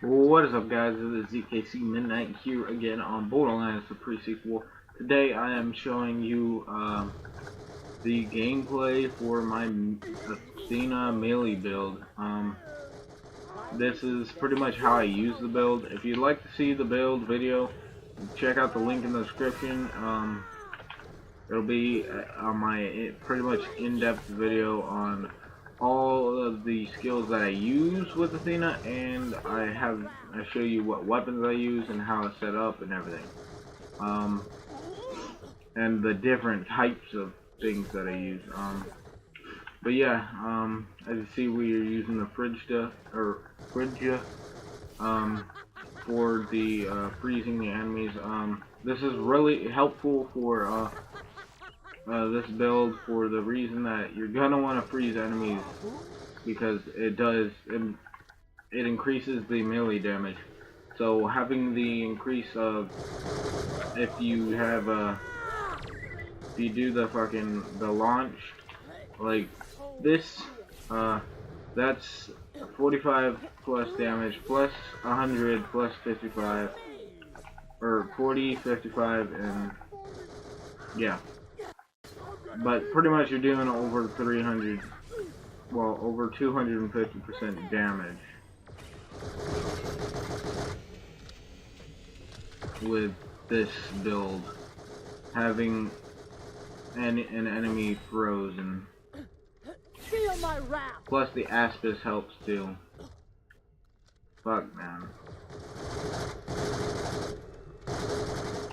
What is up, guys? This is ZKC Midnight here again on Borderlands, the pre-sequel. Today I am showing you the gameplay for my Athena melee build. This is pretty much how I use the build. If you'd like to see the build video, check out the link in the description. It'll be on my pretty much in-depth video on all of the skills that I use with Athena, and I show you what weapons I use and how it's set up and everything, and the different types of things that I use. But yeah, as you see, we are using the Frigida for the freezing the enemies. This is really helpful for this build for the reason that you're gonna want to freeze enemies, because it increases the melee damage. So having the increase of, if you do the launch like this, that's 45 plus damage plus 100 plus 55, or 40, 55, and yeah. But pretty much you're doing over 300, well, over 250% damage with this build, having an enemy frozen. Plus the Aspis helps too. Fuck, man.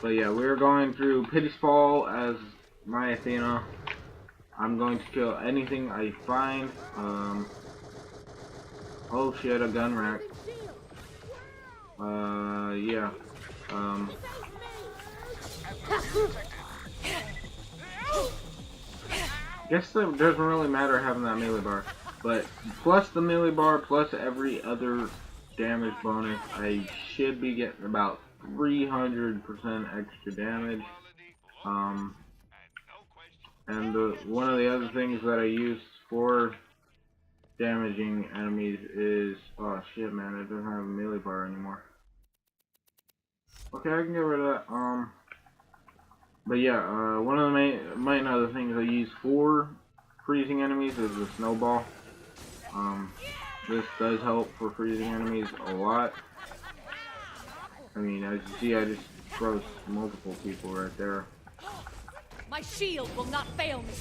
But yeah, we're going through Pity's Fall as my Athena. I'm going to kill anything I find. Oh shit, a gun rack. Yeah. Guess it doesn't really matter having that melee bar, but plus the melee bar, plus every other damage bonus, I should be getting about 300% extra damage. And one of the other things that I use for damaging enemies is, oh shit, man, it doesn't have a melee bar anymore. Okay, I can get rid of that. But yeah, one of the main other things I use for freezing enemies is the snowball. This does help for freezing enemies a lot. I mean, as you see, I just froze multiple people right there. My shield will not fail me.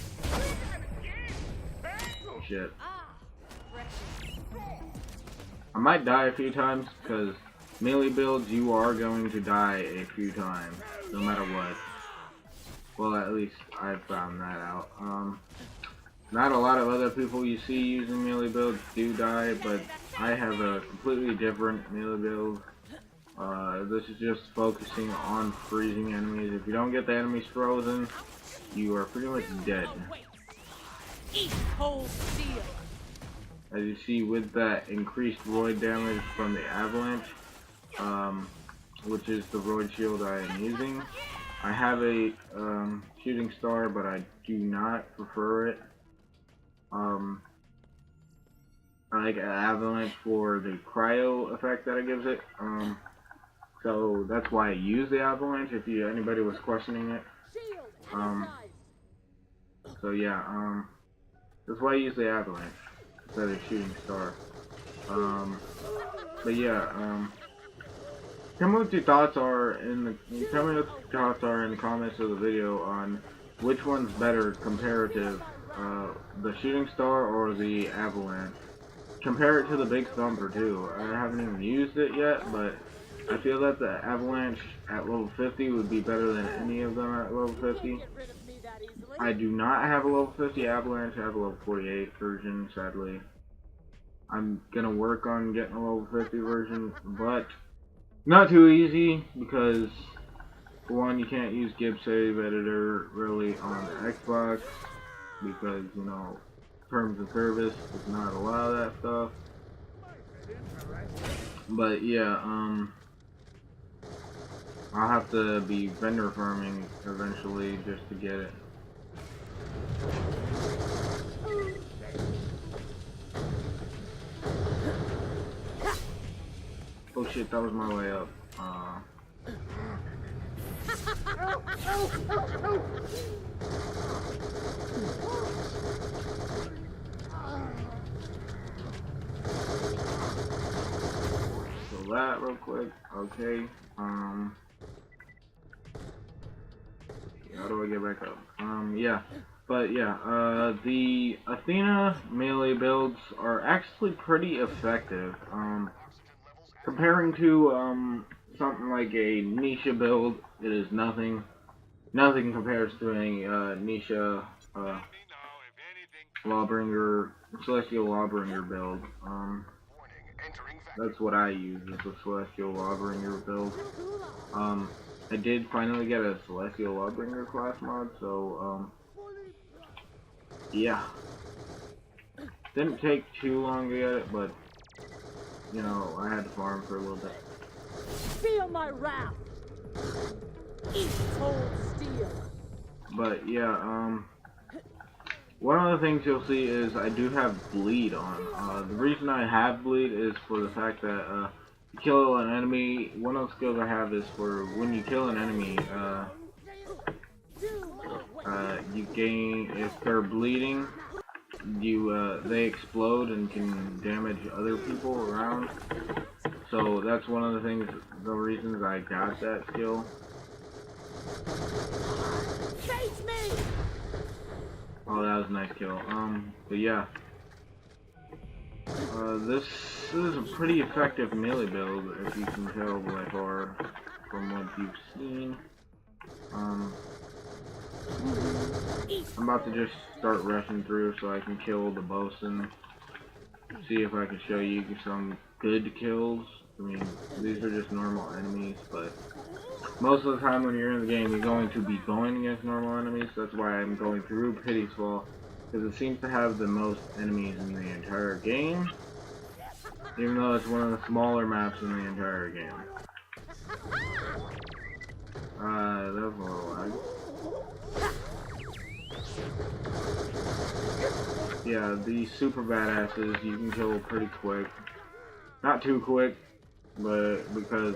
Oh shit. I might die a few times, because melee builds, you are going to die a few times, no matter what. Well, at least I found that out. Not a lot of other people you see using melee builds do die, but I have a completely different melee build. This is just focusing on freezing enemies. If you don't get the enemies frozen, you are pretty much dead. As you see, with that increased void damage from the avalanche, which is the void shield I am using, I have a shooting star, but I do not prefer it. I like an avalanche for the cryo effect that it gives it. So that's why I use the avalanche, if anybody was questioning it. So yeah, that's why I use the avalanche instead of shooting star. But yeah, tell me what your thoughts are in the comments of the video on which one's better comparative, the shooting star or the avalanche. Compare it to the big thumper too. I haven't even used it yet, but I feel that the avalanche at level 50 would be better than any of them at level 50. I do not have a level 50 avalanche. I have a level 48 version, sadly. I'm gonna work on getting a level 50 version, but not too easy, because for one, you can't use Gib Save Editor really on the Xbox, because, you know, terms of service does not allow that stuff. But yeah, I'll have to be vendor farming eventually just to get it. Oh shit, that was my way up. So that real quick. Okay. How do I get back up? Yeah. But yeah, the Athena melee builds are actually pretty effective. Comparing to something like a Nisha build, it is nothing. Nothing compares to a Nisha Lawbringer, Celestial Lawbringer build. That's what I use, is the Celestial Lawbringer build. I did finally get a Celestial Lawbringer class mod, so yeah. Didn't take too long to get it, but you know, I had to farm for a little bit. Feel my wrath. Eat cold steel. But yeah, one of the things you'll see is I do have bleed on. The reason I have bleed is for the fact that you kill an enemy. One of the skills I have is for when you kill an enemy, you gain, if they're bleeding, they explode and can damage other people around. So that's one of the things, the reasons I got that skill. Chase me! Oh, that was a nice kill. But yeah. This is a pretty effective melee build, if you can tell by far from what you've seen. I'm about to just start rushing through so I can kill the bosun. See if I can show you some good kills. I mean, these are just normal enemies, but most of the time when you're in the game, you're going to be going against normal enemies. That's why I'm going through Pity's Fall, because it seems to have the most enemies in the entire game, even though it's one of the smaller maps in the entire game. That was a little lag. Yeah, these super badasses you can kill pretty quick. Not too quick, but because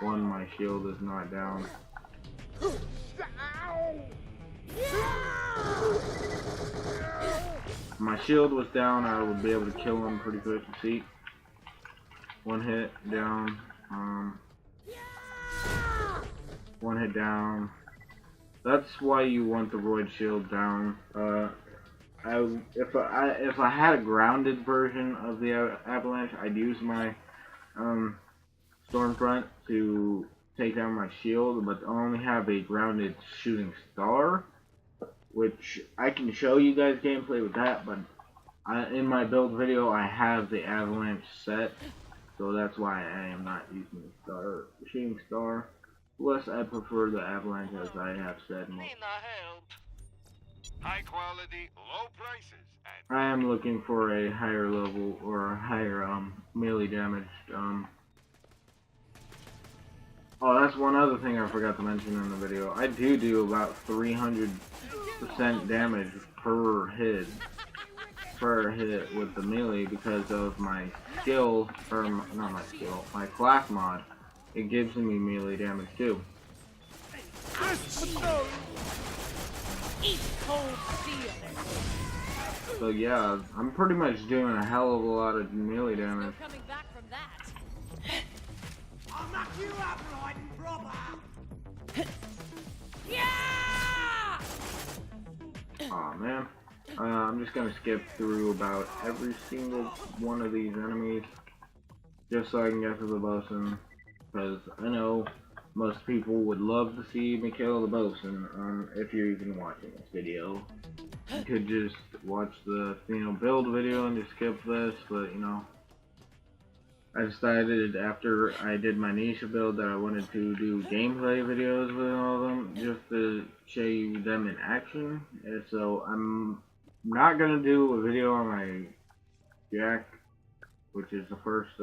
one, my shield is not down. If my shield was down, I would be able to kill him pretty quick. See, one hit down. One hit down. That's why you want the void shield down. If I had a grounded version of the avalanche, I'd use my Stormfront to take down my shield, but I only have a grounded shooting star, which I can show you guys gameplay with that, but in my build video I have the avalanche set, so that's why I am not using the shooting star. Plus, I prefer the avalanche, as I have said more. High quality, low prices. I am looking for a higher level or higher melee damage. Oh, that's one other thing I forgot to mention in the video. I do about 300% damage per hit with the melee because of my skill, or not my skill, my class mod. It gives me melee damage too. Eat cold steel. So yeah, I'm pretty much doing a hell of a lot of melee damage. Coming back from that. I'll knock you out, riding brother! Yeah! Aw, man. I'm just gonna skip through about every single one of these enemies just so I can get to the bosun, because I know most people would love to see me kill the bosun. If you're even watching this video, you could just watch the build video and just skip this, but you know, I decided after I did my Nisha build that I wanted to do gameplay videos with all of them, just to show you them in action. And so I'm not gonna do a video on my Jack, which is the first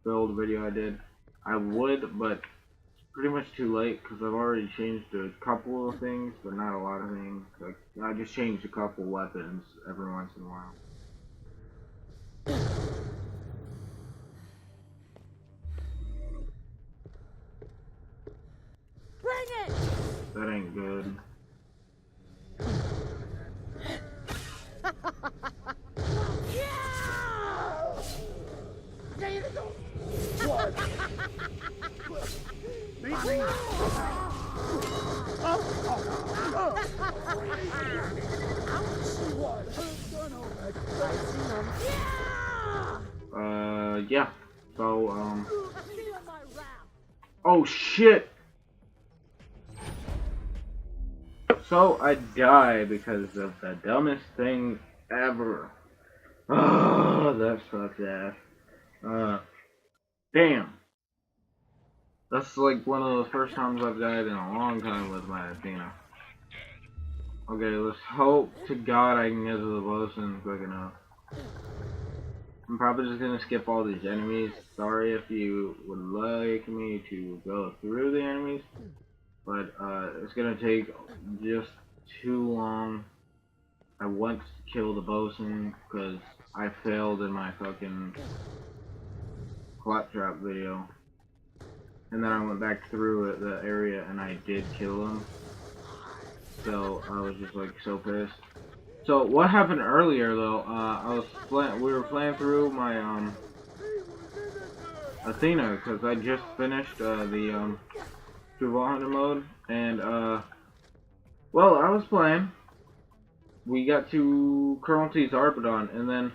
build video I did. I would, but it's pretty much too late because I've already changed a couple of things, but not a lot of things. Like, I just changed a couple weapons every once in a while. That ain't good. Yeah. So, oh shit! So I die because of the dumbest thing ever. Oh, that sucks ass. Damn. That's like one of the first times I've died in a long time with my Athena. Okay, let's hope to God I can get to the bosun quick enough. I'm probably just gonna skip all these enemies. Sorry if you would like me to go through the enemies, but it's gonna take just too long. I want to kill the bosun because I failed in my fucking claptrap video. And then I went back through the area and I did kill him. So I was just like so pissed. So what happened earlier though, we were playing through my Athena because I just finished the True Hunter mode, and well, I was playing. We got to Colonel T's Arpodon, and then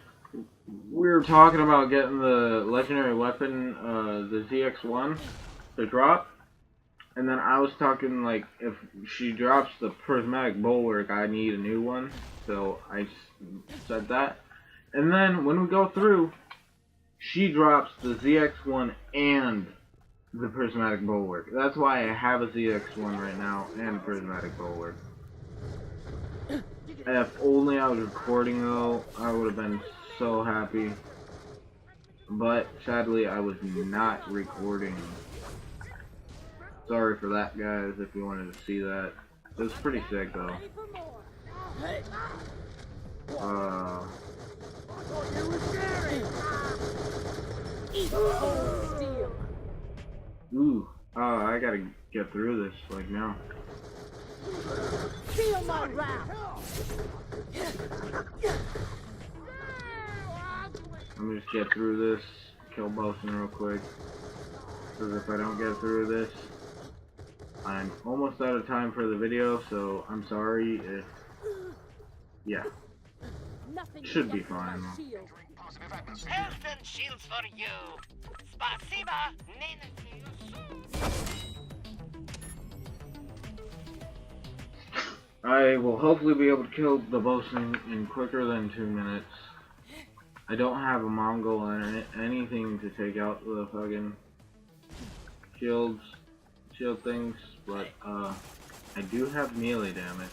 we were talking about getting the legendary weapon, the ZX1, to drop. And then I was talking like, if she drops the prismatic bulwark, I need a new one. So I said that. And then when we go through, she drops the ZX1 and the prismatic bulwark. That's why I have a ZX1 right now and a prismatic bulwark. If only I was recording though, I would have been so happy. But sadly, I was not recording. Sorry for that, guys, if you wanted to see that. It was pretty sick, though. Ooh. I gotta get through this, like, now. Feel my wrath. Let me just get through this, kill Bosun real quick. Because if I don't get through this, I'm almost out of time for the video, so I'm sorry if... Yeah. Should be fine. Health and shields for you. Spasiba, I will hopefully be able to kill the bosun in quicker than 2 minutes. I don't have a Mongol or anything to take out the fucking shield things, but I do have melee damage.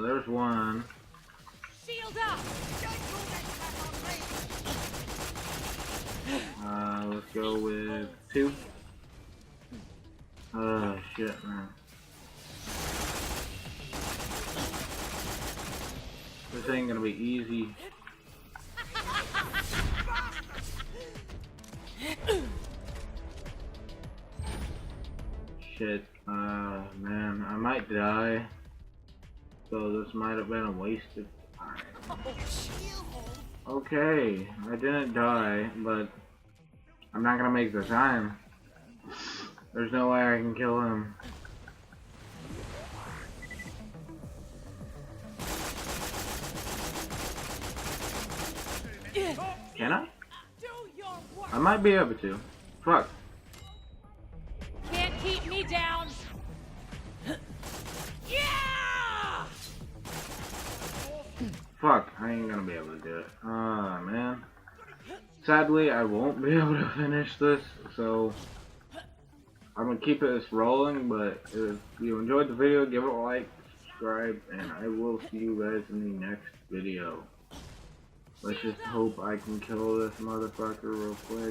There's one. Shield up. Let's go with 2. Shit, man. This ain't gonna be easy. Shit, man, I might die. So this might have been a waste of time. Okay, I didn't die, but I'm not gonna make the time. There's no way I can kill him. Can I? I might be able to. Fuck. Can't keep me down. Yeah! Fuck, I ain't gonna be able to do it. Ah, man. Sadly, I won't be able to finish this, so I'm gonna keep this rolling, but if you enjoyed the video, give it a like, subscribe, and I will see you guys in the next video. Let's just hope I can kill this motherfucker real quick.